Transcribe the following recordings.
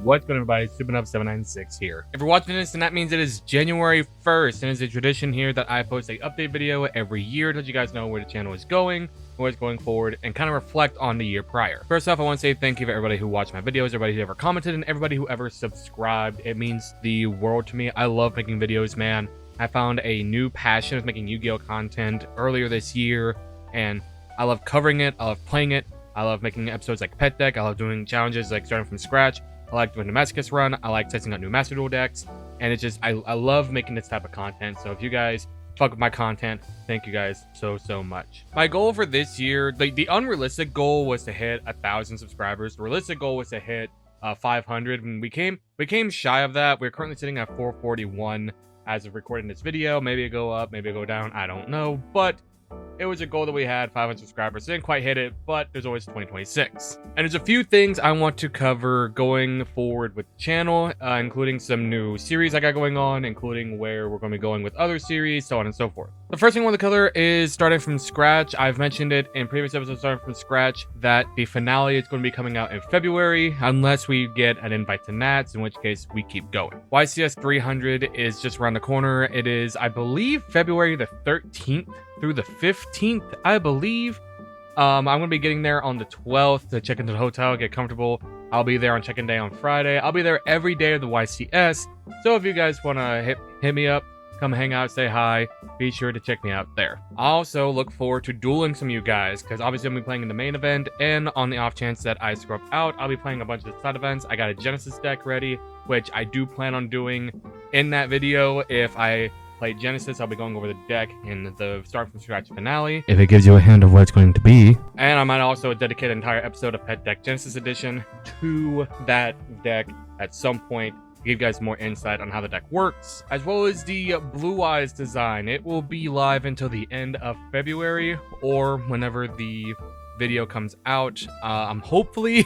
What's going on, everybody? Supernova796 here. If you're watching this, then that means it is January 1st, and it's a tradition here that I post a update video every year to let you guys know where the channel is going, where it's going forward, and kind of reflect on the year prior. First off, I want to say thank you to everybody who watched my videos, everybody who ever commented, and everybody who ever subscribed. It means the world to me. I love making videos, man. I found a new passion of making Yu-Gi-Oh content earlier this year, and I love covering it, I love playing it, I love making episodes like Pet Deck, I love doing challenges like starting from scratch, I like doing the Masochist run, I like testing out new Master Duel decks, and it's just, I love making this type of content. So if you guys fuck with my content, thank you guys so much. My goal for this year, the unrealistic goal was to hit 1,000 subscribers. The realistic goal was to hit 500, and we came shy of that. We're currently sitting at 441 as of recording this video. Maybe it go up, maybe it go down, I don't know, but it was a goal that we had, 500 subscribers. Didn't quite hit it, but there's always 2026. And there's a few things I want to cover going forward with the channel, including some new series I got going on, including where we're going to be going with other series, so on and so forth. The first thing I want to cover is starting from scratch. I've mentioned it in previous episodes, starting from scratch, that the finale is going to be coming out in February, unless we get an invite to Nats, in which case we keep going. YCS 300 is just around the corner. It is, I believe, February the 13th through the 15th, I believe. I'm going to be getting there on the 12th to check into the hotel, get comfortable. I'll be there on check-in day on Friday. I'll be there every day of the YCS. So if you guys want to hit me up, come hang out, say hi, be sure to check me out there. I also look forward to dueling some of you guys, because obviously I'm going to be playing in the main event, and on the off chance that I scrub out, I'll be playing a bunch of the side events. I got a Genesis deck ready, which I do plan on doing in that video. If I play Genesis, I'll be going over the deck in the Start From Scratch finale, if it gives you a hint of what it's going to be. And I might also dedicate an entire episode of Pet Deck Genesis Edition to that deck at some point, to give you guys more insight on how the deck works, as well as the Blue Eyes design. It will be live until the end of February, or whenever the video comes out. Hopefully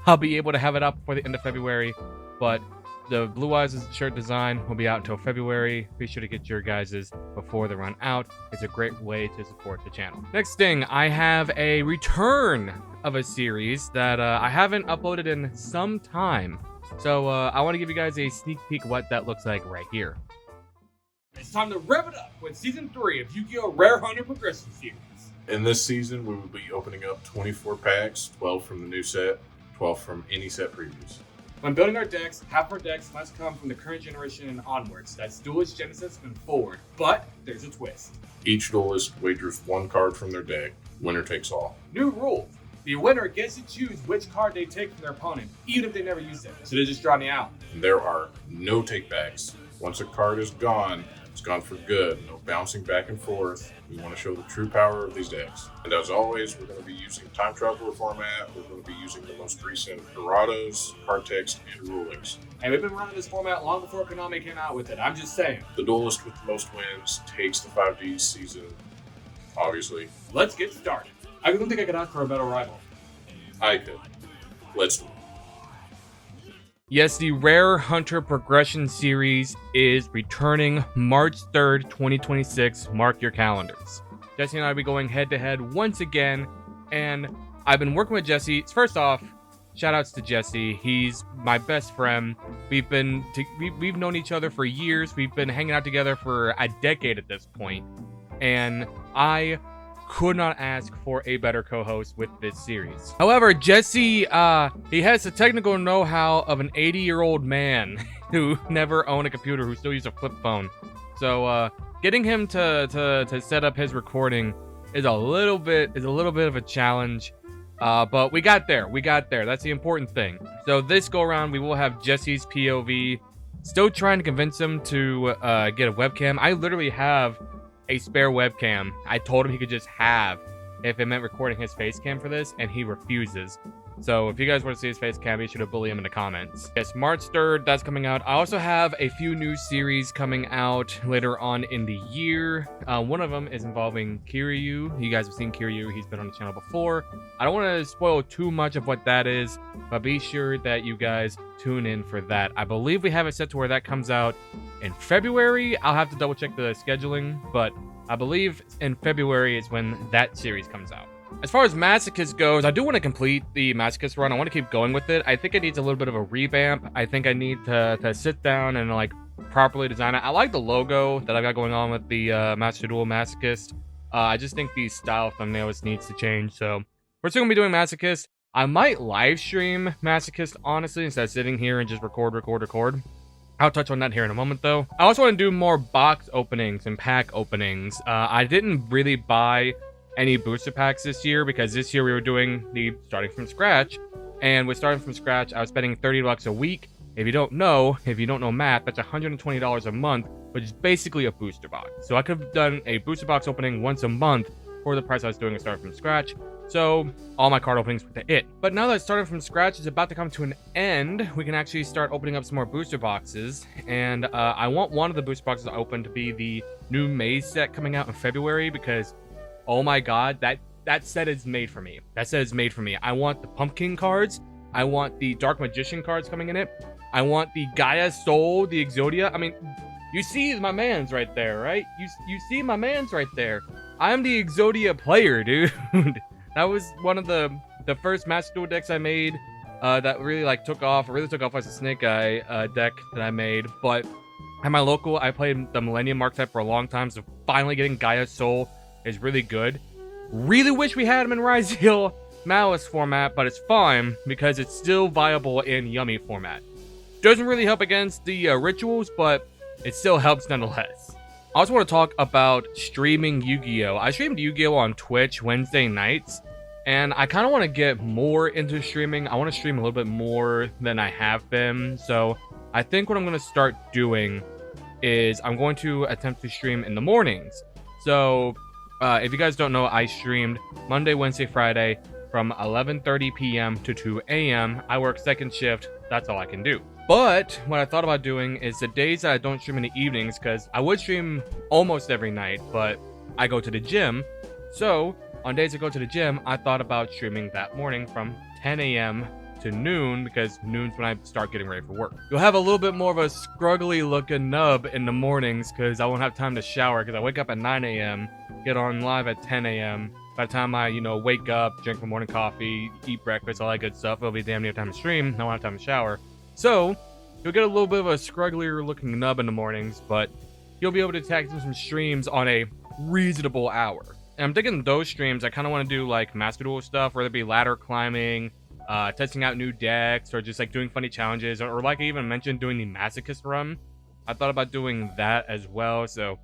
I'll be able to have it up before the end of February, but the Blue Eyes shirt design will be out until February. Be sure to get your guys's before they run out. It's a great way to support the channel. Next thing, I have a return of a series that I haven't uploaded in some time. So I want to give you guys a sneak peek what that looks like right here. It's time to rev it up with Season 3 of Yu-Gi-Oh! Rare Hunter Progression Series. In this season, we will be opening up 24 packs, 12 from the new set, 12 from any set previous. When building our decks, half of our decks must come from the current generation and onwards. That's Duelist, Genesis, and forward. But there's a twist. Each duelist wagers one card from their deck. Winner takes all. New rule. The winner gets to choose which card they take from their opponent, even if they never use it. So they just draw me out. There are no takebacks. Once a card is gone, it's gone for good. No bouncing back and forth. We want to show the true power of these decks. And as always, we're going to be using Time Traveler format. We're going to be using the most recent erratas, card text, and rulings. And we've been running this format long before Konami came out with it. I'm just saying. The duelist with the most wins takes the 5D season, obviously. Let's get started. I don't think I could ask for a better rival. I could. Let's do it. Yes, the Rare Hunter Progression Series is returning March 3rd, 2026. Mark your calendars. Jesse and I will be going head-to-head once again, and I've been working with Jesse. First off, shout-outs to Jesse. He's my best friend. We've known each other for years. We've been hanging out together for a decade at this point, and I could not ask for a better co-host with this series. However, Jesse, he has the technical know-how of an 80-year-old man who never owned a computer, who still uses a flip phone. So, getting him to set up his recording is a little bit of a challenge. But we got there. That's the important thing. So this go around, we will have Jesse's POV. Still trying to convince him to get a webcam. I literally have a spare webcam I told him he could just have if it meant recording his face cam for this, and he refuses. So if you guys want to see his face cam, be sure to bully him in the comments. Yes, March 3rd, that's coming out. I also have a few new series coming out later on in the year. One of them is involving Kiryu. You guys have seen Kiryu. He's been on the channel before. I don't want to spoil too much of what that is, but be sure that you guys tune in for that. I believe we have it set to where that comes out in February. I'll have to double check the scheduling, but I believe in February is when that series comes out. As far as Masochist goes, I do want to complete the Masochist run. I want to keep going with it. I think it needs a little bit of a revamp. I think I need to sit down and like properly design it. I like the logo that I got going on with the Master Duel Masochist. I just think the style thumbnails needs to change. So we're still gonna be doing Masochist. I might live stream Masochist, honestly, instead of sitting here and just record. I'll touch on that here in a moment, though. I also want to do more box openings and pack openings. I didn't really buy any booster packs this year because this year we were doing the starting from scratch. And with starting from scratch, I was spending $30 a week. If you don't know math, that's $120 a month, which is basically a booster box. So I could have done a booster box opening once a month for the price I was doing a starting from scratch. So all my card openings went to it. But now that starting from scratch is about to come to an end, we can actually start opening up some more booster boxes. And I want one of the booster boxes open to be the new Maze set coming out in February because, oh my god, that set is made for me. That set is made for me. I want the Pumpkin cards. I want the Dark Magician cards coming in it. I want the Gaia Soul, the Exodia. I mean, you see my mans right there, right? You see my mans right there. I'm the Exodia player, dude. That was one of the first Master Duel decks I made that really like took off. It really took off as a Snake Eye deck that I made. But at my local, I played the Millennium archetype for a long time, so finally getting Gaia Soul is really good. Really wish we had him in Ryzeal Malice format, but it's fine because it's still viable in Yummy format. Doesn't really help against the rituals, but it still helps nonetheless. I also want to talk about streaming Yu-Gi-Oh! I streamed Yu-Gi-Oh! On Twitch Wednesday nights, and I kind of want to get more into streaming. I want to stream a little bit more than I have been, so I think what I'm going to start doing is I'm going to attempt to stream in the mornings. So if you guys don't know, I streamed Monday, Wednesday, Friday from 11:30 p.m. to 2 a.m. I work second shift. That's all I can do. But what I thought about doing is the days that I don't stream in the evenings, because I would stream almost every night, but I go to the gym. So on days I go to the gym, I thought about streaming that morning from 10 a.m. to noon, because noon's when I start getting ready for work. You'll have a little bit more of a scruggly looking nub in the mornings, because I won't have time to shower, because I wake up at 9 a.m., get on live at 10 a.m. By the time I, wake up, drink my morning coffee, eat breakfast, all that good stuff, it'll be damn near time to stream. I won't have time to shower. So you'll get a little bit of a scrugglier looking nub in the mornings, but you'll be able to tag some streams on a reasonable hour. And I'm thinking those streams, I kind of want to do like Master Duel stuff, whether it be ladder climbing, testing out new decks, or just like doing funny challenges, or like I even mentioned, doing the Masochist run. I thought about doing that as well, so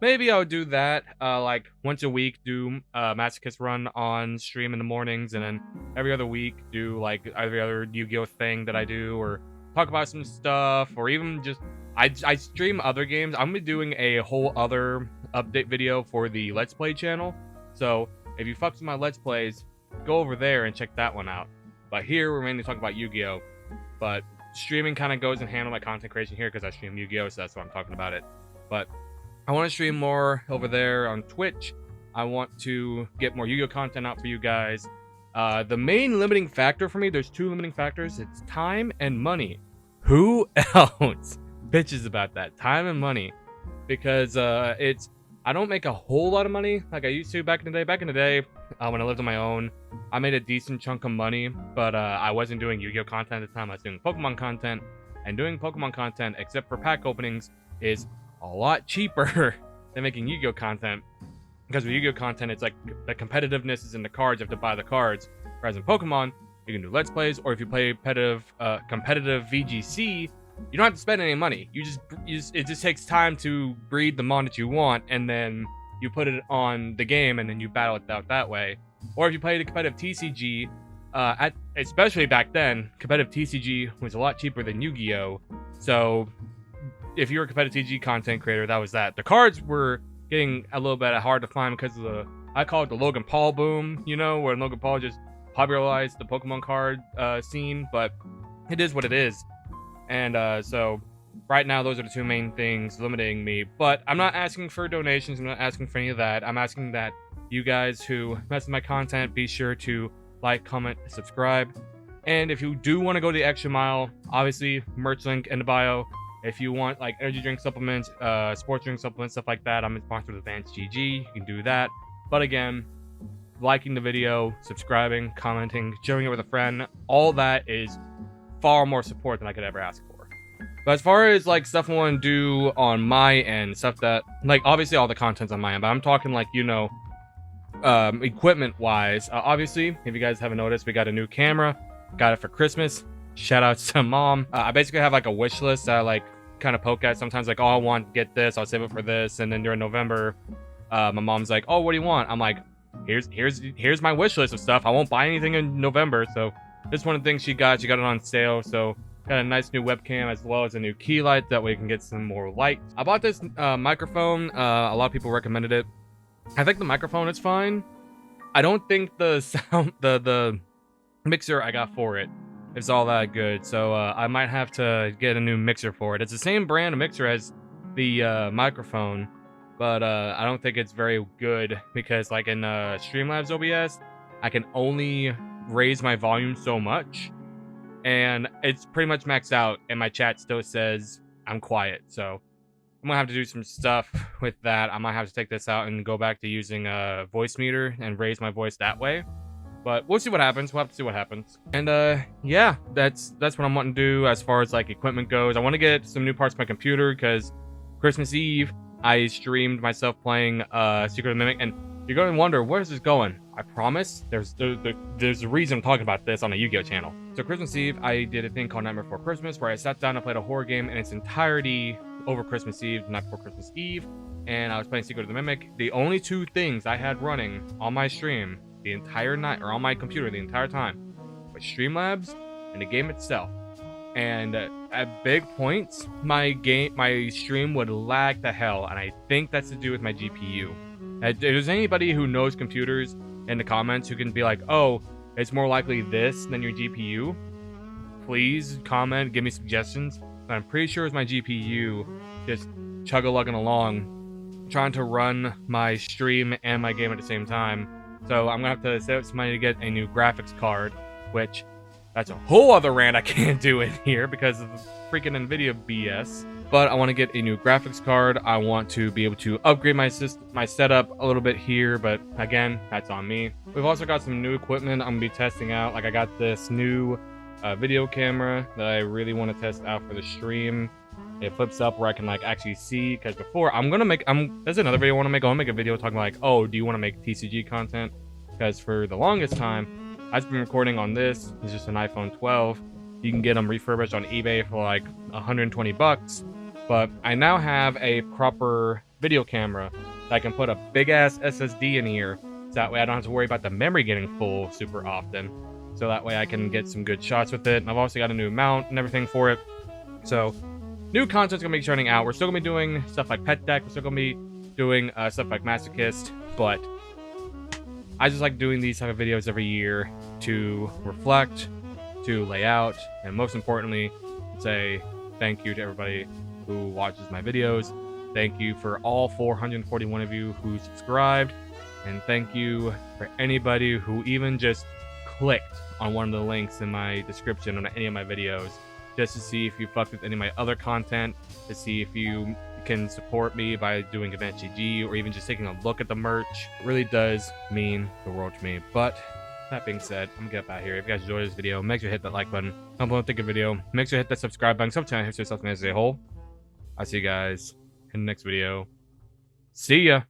maybe I'll do that, like once a week, do Masochist run on stream in the mornings, and then every other week do like every other Yu-Gi-Oh thing that I do, or talk about some stuff, or even just I stream other games. I'm gonna be doing a whole other update video for the Let's Play channel. So if you fucks with my Let's Plays, go over there and check that one out. But here we're mainly talking about Yu-Gi-Oh. But streaming kind of goes in hand with my content creation here because I stream Yu-Gi-Oh, so that's why I'm talking about it. But I want to stream more over there on Twitch. I want to get more Yu-Gi-Oh content out for you guys. The main limiting factor for me, there's two limiting factors. It's time and money. Who else bitches about that? Time and money. Because I don't make a whole lot of money like I used to back in the day. Back in the day, when I lived on my own, I made a decent chunk of money, but I wasn't doing Yu-Gi-Oh content at the time. I was doing Pokemon content, and doing Pokemon content, except for pack openings, is a lot cheaper than making Yu-Gi-Oh content. Because with Yu-Gi-Oh content, it's like the competitiveness is in the cards. You have to buy the cards. Whereas in Pokemon, you can do Let's Plays, or if you play competitive VGC, you don't have to spend any money. It just takes time to breed the mon that you want, and then you put it on the game, and then you battle it out that way. Or if you play the competitive TCG, especially back then, competitive TCG was a lot cheaper than Yu-Gi-Oh. So if you're a competitive TCG content creator, that was that. The cards were getting a little bit hard to find because of I call it the Logan Paul boom, where Logan Paul just popularized the Pokemon card scene, but it is what it is. And so right now, those are the two main things limiting me. But I'm not asking for donations. I'm not asking for any of that. I'm asking that you guys who mess with my content, be sure to like, comment, subscribe. And if you do want to go the extra mile, obviously, merch link in the bio. If you want like energy drink supplements, sports drink supplements, stuff like that, I'm sponsored with Advanced GG. You can do that. But again, liking the video, subscribing, commenting, sharing it with a friend. All that is far more support than I could ever ask for. But as far as like stuff I want to do on my end, stuff that like obviously all the content's on my end, but I'm talking like, you know, equipment wise. Obviously, if you guys haven't noticed, we got a new camera. Got it for Christmas. Shout out to mom. I basically have like a wish list that I like kind of poke at sometimes, like, oh, I want to get this, I'll save it for this. And then during November, my mom's like, oh, what do you want? I'm like, here's my wish list of stuff. I won't buy anything in November. So this is one of the things she got it on sale. So got a nice new webcam as well as a new key light, that way we can get some more light. I bought this microphone. A lot of people recommended it. I think the microphone is fine. I don't think the sound, the mixer I got for it is all that good. So I might have to get a new mixer for it. It's the same brand of mixer as the microphone, but I don't think it's very good because like in Streamlabs OBS, I can only raise my volume so much, and it's pretty much maxed out, and my chat still says I'm quiet. So I'm gonna have to do some stuff with that. I might have to take this out and go back to using a voice meter and raise my voice that way. But we'll see what happens. We'll have to see what happens. And yeah, that's what I'm wanting to do as far as like equipment goes. I want to get some new parts for my computer because Christmas Eve I streamed myself playing Secret of the Mimic, and you're going to wonder, where is this going? I promise there's a reason I'm talking about this on a Yu-Gi-Oh channel. So Christmas Eve I did a thing called Nightmare Before Christmas, where I sat down and played a horror game in its entirety over Christmas Eve, the night before Christmas Eve, and I was playing Secret of the Mimic. The only two things I had running on my stream the entire night, or on my computer the entire time, was Streamlabs and the game itself. And at big points, my stream would lag the hell, and I think that's to do with my GPU. If there's anybody who knows computers in the comments who can be like, oh, it's more likely this than your GPU, please comment, give me suggestions. But I'm pretty sure it's my GPU just chug-a-lugging along, trying to run my stream and my game at the same time. So I'm gonna have to set up some money to get a new graphics card, which that's a whole other rant I can't do in here because of freaking NVIDIA BS. But I want to get a new graphics card. I want to be able to upgrade my setup a little bit here, but again, that's on me. We've also got some new equipment I'm gonna be testing out. Like I got this new video camera that I really want to test out for the stream. It flips up where I can like actually see, because before there's another video I want to make. I want to make a video talking like, oh, do you want to make TCG content? Because for the longest time I've been recording on this. It's just an iPhone 12. You can get them refurbished on eBay for like 120 bucks. But I now have a proper video camera that I can put a big ass SSD in here, so that way I don't have to worry about the memory getting full super often. So that way I can get some good shots with it. And I've also got a new mount and everything for it. So new content's gonna be churning out. We're still gonna be doing stuff like Pet Deck. We're still gonna be doing stuff like Masochist. But I just like doing these type of videos every year to reflect, to lay out, and most importantly, say thank you to everybody who watches my videos. Thank you for all 441 of you who subscribed, and thank you for anybody who even just clicked on one of the links in my description on any of my videos just to see if you fucked with any of my other content, to see if you can support me by doing Event GG or even just taking a look at the merch. It really does mean the world to me. But that being said, I'm gonna get up out of here. If you guys enjoyed this video, make sure to hit that like button. Comment below, think of the video. Make sure to hit that subscribe button. Sometimes hit yourself as a whole. I'll see you guys in the next video. See ya.